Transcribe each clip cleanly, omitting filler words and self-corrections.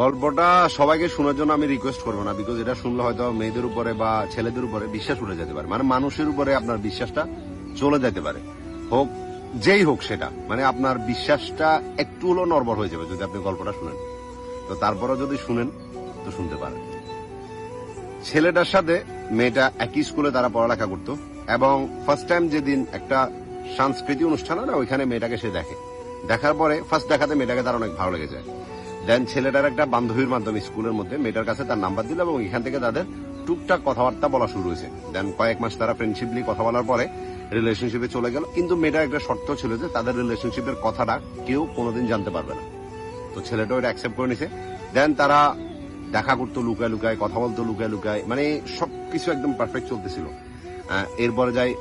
গল্পটা সবাইকে শোনার জন্য আমি রিকোয়েস্ট করবো না, বিকজ এটা শুনলে হয়তো মেয়েদের উপরে বা ছেলেদের উপরে বিশ্বাস উঠে যেতে পারে, মানে মানুষের উপরে আপনার বিশ্বাসটা চলে যেতে পারে, হোক যেই হোক সেটা, মানে আপনার বিশ্বাসটা একটু হলেও নড়বড় হয়ে যাবে যদি আপনি গল্পটা শুনেন। তো তারপরে যদি শুনেন তো শুনতে পারেন। ছেলেটার সাথে মেয়েটা একই স্কুলে তারা পড়ালেখা করতো, এবং ফার্স্ট টাইম যেদিন একটা সাংস্কৃতিক অনুষ্ঠান হয় না, ওইখানে মেয়েটাকে সে দেখে। দেখার পরে ফার্স্ট দেখাতে মেয়েটাকে তার অনেক ভালো লেগে যায়। দেন ছেলেটার একটা বান্ধবীর মাধ্যমে স্কুলের মধ্যে মেয়েটার কাছে তার নাম্বার দিল, এবং এখান থেকে তাদের টুকটাক কথাবার্তা বলা শুরু হয়েছে। দেন কয়েক মাস তারা ফ্রেন্ডশিপলি কথা বলার পরে রিলেশনশিপে চলে গেল, কিন্তু মেয়েটার একটা শর্ত ছিল যে তাদের রিলেশনশিপের কথাটা কেউ কোনোদিন জানতে পারবে না। তো ছেলেটা ওটা অ্যাকসেপ্ট করে নিছে। দেন তারা দেখা করতো লুকায় লুকায়, কথা বলতো লুকায় লুকায়, মানে সবকিছু একদম পারফেক্ট চলতেছিল। এরপরে যাই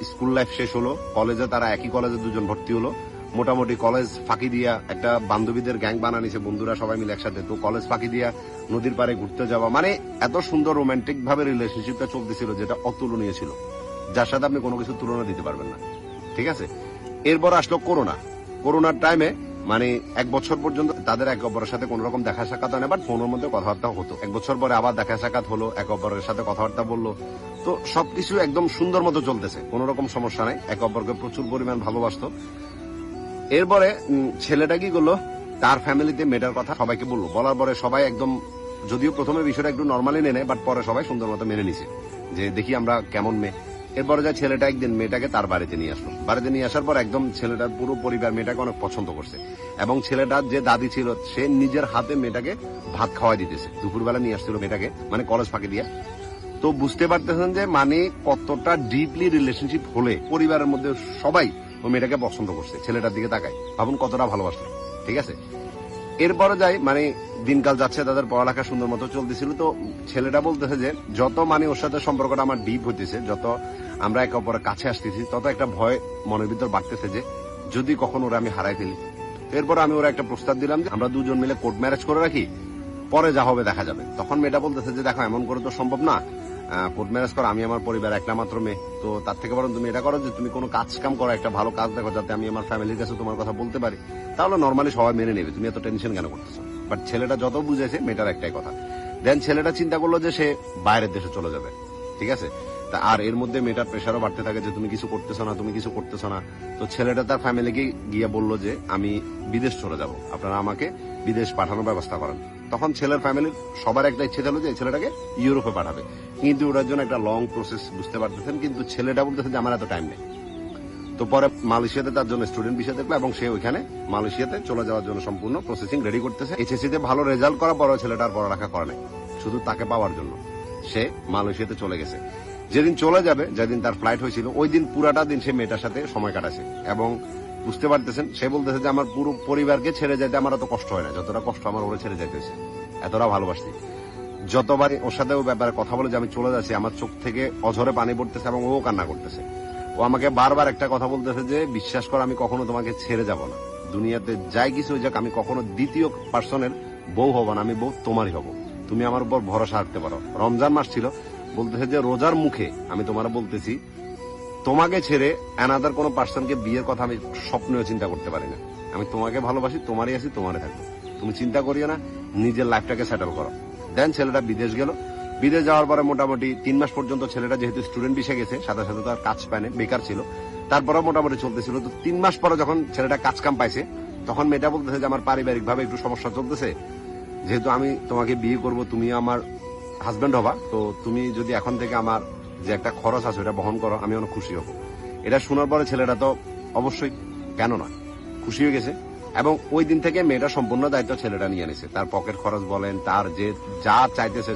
স্কুল লাইফ শেষ হলো, কলেজে তারা একই কলেজে দুজন ভর্তি হলো। মোটামুটি কলেজ ফাঁকি দিয়া একটা বান্ধবীদের গ্যাং বানানিছে, বন্ধুরা সবাই মিলে একসাথে। তো কলেজ ফাঁকি দিয়া নদীর পাড়ে ঘুরতে যাওয়া, মানে এত সুন্দর রোমান্টিক ভাবে রিলেশনশিপটা চলতেছিল যেটা অতুলনীয় ছিল, যার সাথে আপনি কোনো কিছু তুলনা দিতে পারবেন না। ঠিক আছে, এরপর আসলো করোনা। করোনার টাইমে মানে 1 বছর পর্যন্ত তাদের একে অপরের সাথে কোন রকম দেখা সাক্ষাৎ হয় না, বাট ফোনের মধ্যে কথাবার্তা হতো। 1 বছর পরে আবার দেখা সাক্ষাৎ হলো, একে অপরের সাথে কথাবার্তা বললো। তো সবকিছু একদম সুন্দর মতো চলতেছে, কোন রকম সমস্যা নাই, একে অপরকে প্রচুর পরিমাণ ভালোবাসতো। এরপরে ছেলেটা কি করলো, তার ফ্যামিলিতে মেয়েটার কথা সবাইকে বললো। বলার পরে সবাই একদম, যদিও প্রথমে বিষয়টা একটু নর্মালি নেয়, বাট পরে সবাই সুন্দর মতো মেনে নিছে যে দেখি আমরা কেমন মেয়ে। এরপরে যায় ছেলেটা একদিন মেয়েটাকে তার বাড়িতে নিয়ে আসলো। বাড়িতে নিয়ে আসার পর একদম ছেলেটার পুরো পরিবার মেয়েটাকে অনেক পছন্দ করছে, এবং ছেলেটার যে দাদি ছিল সে নিজের হাতে মেয়েটাকে ভাত খাওয়াই দিতেছে। দুপুরবেলা নিয়ে আসছিল মেয়েটাকে, মানে কলেজ ফাঁকি দিয়া। তো বুঝতে পারতেছেন যে মানে কতটা ডিপলি রিলেশনশিপ হলে পরিবারের মধ্যে সবাই ও মেয়েটাকে পছন্দ করছে। ছেলেটার দিকে তাকায়, ভাবুন কতটা ভালোবাসলো। ঠিক আছে, এরপরে যাই মানে দিনকাল যাচ্ছে, তাদের পড়ালেখা সুন্দর মতো চলতেছিল। তো ছেলেটা বলতেছে যে যত মানে ওর সাথে সম্পর্কটা আমার ডিপ হইতেছে, যত আমরা একে অপরের কাছে আসতেছি, তত একটা ভয় মনের ভিতর বাড়তেছে যে যদি কখন ওরা আমি হারাই ফেলি। এরপর আমি ওরা একটা প্রস্তাব দিলাম যে আমরা দুজন মিলে কোর্ট ম্যারেজ করে রাখি, পরে যা হবে দেখা যাবে। তখন মেয়েটা বলতেছে যে দেখো এমন করে তো সম্ভব না, কোর্ট ম্যারেজ করো, আমি আমার পরিবার একটা মাত্র মেয়ে, তো তার থেকে বরং তুমি এটা করো যে তুমি কোনো কাজ কাম করো, একটা ভালো কাজ দেখো, যাতে আমি আমার ফ্যামিলির কাছে তোমার কথা বলতে পারি, তাহলে নর্মালি সবাই মেনে নেবে, তুমি এত টেনশন কেন করতেছো। বাট ছেলেটা যত বুঝেছে মেয়েটার একটাই কথা। দেন ছেলেটা চিন্তা করলো যে সে বাইরের দেশে চলে যাবে। ঠিক আছে, তা আর এর মধ্যে মেয়েটার প্রেশারও বাড়তে থাকে যে তুমি কিছু করতেছো না, তুমি কিছু করতেছো না। তো ছেলেটা তার ফ্যামিলিকে গিয়ে বললো যে আমি বিদেশ চলে যাব, আপনারা আমাকে বিদেশ পাঠানোর ব্যবস্থা করেন। তখন ছেলের ফ্যামিলির সবার একটা ইচ্ছে ছিল যে ছেলেটাকে ইউরোপে পাঠাবে, কিন্তু ওটার জন্য একটা লং প্রসেস, বুঝতে পারতেছেন। কিন্তু ছেলেটা বলতেছে যে আমার এত টাইম নেই। তো পরে মালয়েশিয়াতে তার জন্য স্টুডেন্ট ভিসা দেখলো, এবং সে ওইখানে মালয়েশিয়াতে চলে যাওয়ার জন্য সম্পূর্ণ প্রসেসিং রেডি করতেছে। এইচএসসি তে ভালো রেজাল্ট করার পরেও ছেলেটার পড়ালেখা করে নাই, শুধু তাকে পাওয়ার জন্য সে মালয়েশিয়াতে চলে গেছে। যেদিন চলে যাবে, যেদিন তার ফ্লাইট হয়েছিল, ওই দিন পুরাটা দিন সে মেয়েটার সাথে সময় কাটাছে। এবং বুঝতে পারতেছেন, সে বলতেছে যে আমার পুরো পরিবারকে ছেড়ে যেতে আমার এত কষ্ট হয় না, যতটা কষ্ট আমার ওরা ছেড়ে যেতে হয়েছে, এতটা ভালোবাসি। যতবার ওর সাথে ও ব্যাপারে কথা বলে যে আমি চলে যাচ্ছি, আমার চোখ থেকে অঝরে পানি পড়তেছে, এবং ও কান্না করতেছে। ও আমাকে বারবার একটা কথা বলতেছে যে বিশ্বাস কর, আমি কখনো তোমাকে ছেড়ে যাব না, দুনিয়াতে যাই কিছু হয়ে যাক, আমি কখনো দ্বিতীয় পার্সনের বউ হব না, আমি বউ তোমারই হব, তুমি আমার উপর ভরসা রাখতে পারো। রমজান মাস ছিল, বলতেছে যে রোজার মুখে আমি তোমার বলতেছি, তোমাকে ছেড়ে অ্যানাদার কোনো পার্সনকে বিয়ের কথা আমি স্বপ্নেও চিন্তা করতে পারি না। আমি তোমাকে ভালোবাসি, তোমারই আছি, তোমারই থাকবো, তুমি চিন্তা করিও না, নিজের লাইফটাকে সেটেল করো। দেন ছেলেটা বিদেশ গেল। বিদেশ যাওয়ার পরে মোটামুটি 3 মাস পর্যন্ত ছেলেটা যেহেতু স্টুডেন্ট ভিসা গেছে, সাথে সাথে তার কাজ পায়নি, বেকার ছিল, তারপরেও মোটামুটি চলতেছিল। তো 3 মাস পরে যখন ছেলেটা কাজ কাম পাইছে, তখন মেয়েটা বলতেছে যে আমার পারিবারিক ভাবে একটু সমস্যা চলতেছে, যেহেতু আমি তোমাকে বিয়ে করব, তুমি আমার হাজবেন্ড হবা, তো তুমি যদি এখন থেকে আমার যে একটা খরচ আছে ওটা বহন করো, আমি অনেক খুশি হব। এটা শোনার পরে ছেলেটা তো অবশ্যই কেন না খুশি হয়ে গেছে, এবং ওই দিন থেকে মেয়েটা সম্পূর্ণ দায়িত্ব ছেলেটা নিয়ে নিছে। তার পকেট খরচ বলেন, তার যে যা চাইতেছে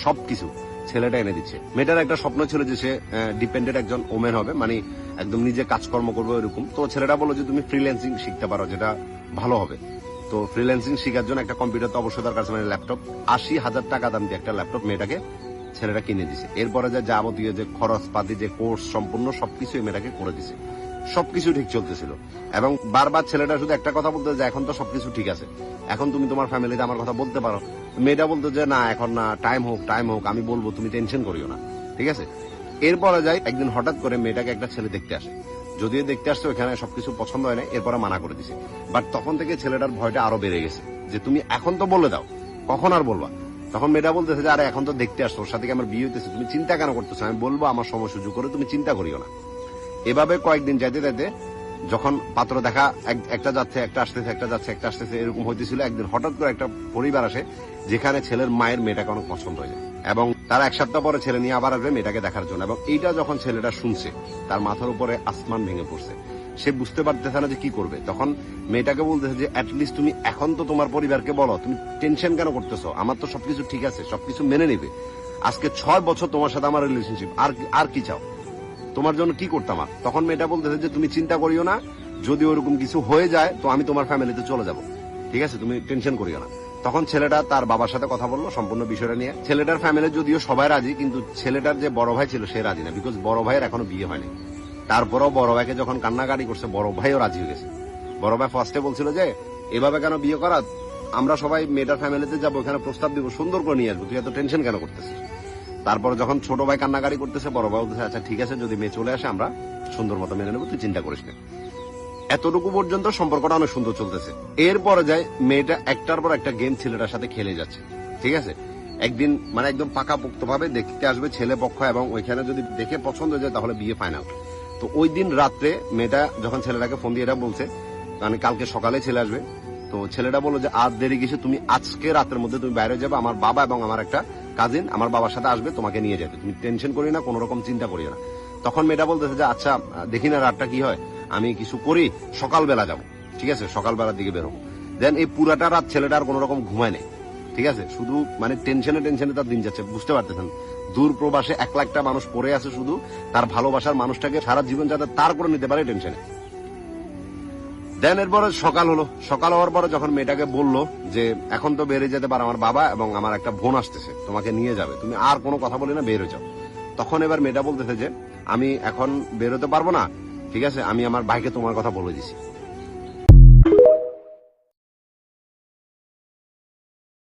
সবকিছু ছেলেটা এনে দিচ্ছে। মেয়েটার একটা স্বপ্ন ছিল যে সে ডিপেন্ডেন্ট একজন ওমেন হবে, মানে একদম নিজে কাজকর্ম করবে এরকম। তো ছেলেটা বললো যে তুমি ফ্রিল্যান্সিং শিখতে পারো, যেটা ভালো হবে। তো ফ্রিল্যান্সিং শেখার জন্য একটা কম্পিউটার তো অবশ্যই দরকার, মানে ল্যাপটপ। 80,000 টাকা দাম দিয়ে একটা ল্যাপটপ মেয়েটাকে ছেলেটা কিনে দিছে। এরপরে যে যাবতীয় যে খরচপাতি, যে কোর্স সম্পূর্ণ সবকিছু মেয়েটাকে করে দিছে। সবকিছু ঠিক চলতেছিল, এবং বারবার ছেলেটা শুধু একটা কথা বলতে যে এখন তো সবকিছু ঠিক আছে, এখন তুমি তোমার ফ্যামিলিতে আমার কথা বলতে পারো। মেয়েটা বলতো যে না, এখন না, টাইম হোক, আমি বলবো, তুমি টেনশন করিও না। ঠিক আছে, এরপরে যাই একদিন হঠাৎ করে মেয়েটাকে একটা ছেলে দেখতে আসে। যদিও দেখতে আসছে, ওখানে সবকিছু পছন্দ হয় না, এরপরে মানা করে দিছে। বাট তখন থেকে ছেলেটার ভয়টা আরো বেড়ে গেছে যে তুমি এখন তো বলে দাও কখন আর বলবা? তখন মেয়েটা বলতেছে যে আরে এখন তো দেখতে আসছো, ওর সাথে কি আমার বিয়ে হইতেছে, তুমি চিন্তা কেন করতেছো? আমি বলবো আমার সময় সুযোগ করে, তুমি চিন্তা করিও না। এভাবে কয়েকদিন যাইতে যাইতে যখন পাত্র দেখা একটা যাচ্ছে একটা আসতেছে, একটা যাচ্ছে একটা আসতেছে, এরকম হইতেছিল। একদিন হঠাৎ করে একটা পরিবার আসে যেখানে ছেলের মায়ের মেয়েটাকে অনেক পছন্দ হয়ে যায়, এবং তারা 1 সপ্তাহ পরে ছেলে নিয়ে আবার আসবে মেয়েটাকে দেখার জন্য। এবং এইটা যখন ছেলেটা শুনছে, তার মাথার উপরে আসমান ভেঙে পড়ছে, সে বুঝতে পারতেছে না যে কি করবে। তখন মেয়েটাকে বলতেছে যে অ্যাটলিস্ট তুমি এখন তো তোমার পরিবারকে বলো, তুমি টেনশন কেন করতেছো, আমার তো সবকিছু ঠিক আছে, সবকিছু মেনে নেবে। আজকে 6 বছর তোমার সাথে আমার রিলেশনশিপ, আর কি চাও, তোমার জন্য কি করতাম। আর তখন মেয়েটা বলতেছে যে তুমি চিন্তা করিও না, যদি ওরকম কিছু হয়ে যায় তো আমি তোমার ফ্যামিলিতে চলে যাব, ঠিক আছে, তুমি টেনশন করিও না। তখন ছেলেটা তার বাবার সাথে কথা বললো সম্পূর্ণ বিষয়টা নিয়ে। ছেলেটার ফ্যামিলি যদিও সবাই রাজি, কিন্তু ছেলেটার যে বড় ভাই ছিল সে রাজি না, বিকজ বড় ভাইয়ের এখনো বিয়ে হয়নি। তারপরেও বড় ভাইকে যখন কান্নাকাটি করছে, বড় ভাইও রাজি হয়ে গেছে। বড় ভাই ফার্স্টে বলছিল যে এভাবে কেন বিয়ে করা, আমরা সবাই মেয়েটার ফ্যামিলিতে যাবো, ওখানে প্রস্তাব দিব, সুন্দর করে নিয়ে আসবো, তুই এত টেনশন কেন করতেছিস। তারপরে যখন ছোট ভাই কান্নাকাটি করতেছে, বড় ভাই বলতেছে আচ্ছা ঠিক আছে, যদি মেয়ে চলে আসে আমরা সুন্দর মতো মেনে নেবো, তুই চিন্তা করিস না। এতটুকু পর্যন্ত সম্পর্কটা অনেক সুন্দর চলতেছে। এরপরে যায় মেয়েটা একটার পর একটা গেম ছেলেটার সাথে খেলে যাচ্ছে, ঠিক আছে। একদিন মানে একদম পাকাপোক্ত ভাবে দেখতে আসবে ছেলে পক্ষ, এবং ওইখানে যদি দেখে পছন্দ হয়ে যায় তাহলে বিয়ে ফাইনাল। তো ওই দিন রাত্রে মেয়েটা যখন ছেলেটাকে ফোন দিয়ে এটা বলছে, মানে কালকে সকালে ছেলে আসবে, তো ছেলেটা বললো যে আর দেরি কিছু, তুমি আজকে রাতের মধ্যে তুমি বাইরে যাবে, আমার বাবা এবং আমার একটা কাজিন আমার বাবার সাথে আসবে তোমাকে নিয়ে যাবে, তুমি টেনশন করি না, কোন রকম চিন্তা করিও না। তখন মেয়েটা বলতেছে যে আচ্ছা দেখি না রাতটা কি হয়, আমি কিছু করি, সকালবেলা যাবো, ঠিক আছে, সকালবেলার দিকে বেরোবো। দেন এই পুরাটা রাত ছেলেটা আর কোন রকম ঘুমায় নেই, ঠিক আছে, শুধু মানে টেনশনে তার দিন যাচ্ছে। বুঝতে পারতেছেন, দূর প্রবাসে 1 লাখটা মানুষ পড়ে আছে শুধু তার ভালোবাসার মানুষটাকে সারা জীবন যাতে তার করে নিতে পারে টেনশনে। দেন এরপরে সকাল হলো, সকাল হওয়ার পরে যখন মেয়েটাকে বললো যে এখন তো বেরিয়ে যেতে পারে, আমার বাবা এবং আমার একটা বোন আসতেছে তোমাকে নিয়ে যাবে, তুমি আর কোনো কথা বলে না বের হয়ে যাও। তখন এবার মেয়েটা বলতেছে যে আমি এখন বেরোতে পারবো না, ঠিক আছে, আমি আমার ভাইকে তোমার কথা বলে দিছি।